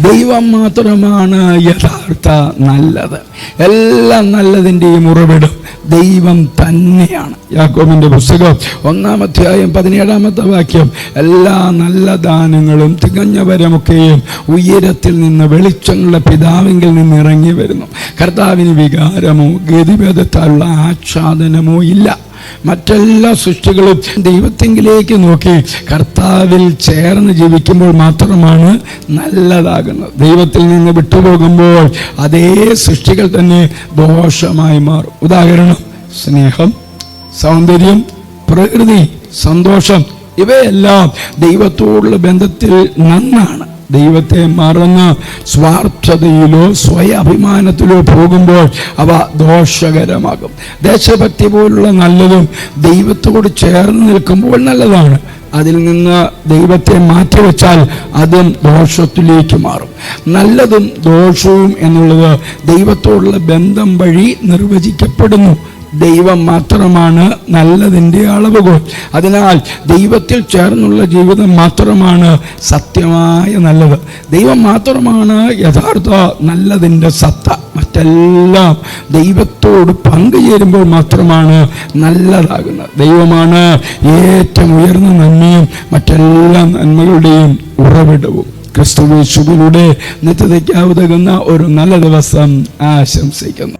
ദൈവം മാത്രമാണ് യഥാർത്ഥ നല്ലത്. എല്ലാം നല്ലതിൻ്റെയും ഉറവിടം ദൈവം തന്നെയാണ്. യാക്കോബിന്റെ പുസ്തകം 1-ാം അധ്യായം 17-ാമത്തെ വാക്യം, എല്ലാ നല്ല ദാനങ്ങളും തികഞ്ഞവരമൊക്കെയും ഉയരത്തിൽ നിന്ന് വെളിച്ചങ്ങളുടെ പിതാവിങ്കിൽ നിന്ന് ഇറങ്ങി വരുന്നു. കർത്താവിന് വികാരമോ ഗതിഭേദത്താലുള്ള ആച്ഛാദനമോ ഇല്ല. മറ്റെല്ലാ സൃഷ്ടികളും ദൈവത്തെങ്കിലേക്ക് നോക്കി കർത്താവിൽ ചേർന്ന് ജീവിക്കുമ്പോൾ മാത്രമാണ് നല്ലതാകുന്നത്. ദൈവത്തിൽ നിന്ന് വിട്ടുപോകുമ്പോൾ അതേ സൃഷ്ടികൾ തന്നെ ദോഷമായി മാറും. ഉദാഹരണം, സ്നേഹം, സൗന്ദര്യം, പ്രകൃതി, സന്തോഷം, ഇവയെല്ലാം ദൈവത്തോടുള്ള ബന്ധത്തിൽ നന്നാണ്. ദൈവത്തെ മറന്ന് സ്വാർത്ഥതയിലോ സ്വയാഭിമാനത്തിലോ പോകുമ്പോൾ അവ ദോഷകരമാകും. ദേശഭക്തി പോലുള്ള നല്ലതും ദൈവത്തോട് ചേർന്ന് നിൽക്കുമ്പോൾ നല്ലതാണ്. അതിൽ നിന്ന് ദൈവത്തെ മാറ്റിവെച്ചാൽ അതും ദോഷത്തിലേക്ക് മാറും. നല്ലതും ദോഷവും എന്നുള്ളത് ദൈവത്തോടുള്ള ബന്ധം വഴി നിർവചിക്കപ്പെടുന്നു. ദൈവം മാത്രമാണ് നല്ലതിൻ്റെ അളവുകോൽ. അതിനാൽ ദൈവത്തിൽ ചേർന്നുള്ള ജീവിതം മാത്രമാണ് സത്യമായ നല്ലത്. ദൈവം മാത്രമാണ് യഥാർത്ഥ നല്ലതിൻ്റെ സത്ത. മറ്റെല്ലാം ദൈവത്തോട് പങ്കുചേരുമ്പോൾ മാത്രമാണ് നല്ലതാകുന്നത്. ദൈവമാണ് ഏറ്റവും ഉയർന്ന നന്മയും മറ്റെല്ലാ നന്മകളുടെയും ഉറവിടവും. ക്രിസ്തുയേശുവിലൂടെ നിത്യതയ്ക്ക് ഉതകുന്ന ഒരു നല്ല ദിവസം ആശംസിക്കുന്നു.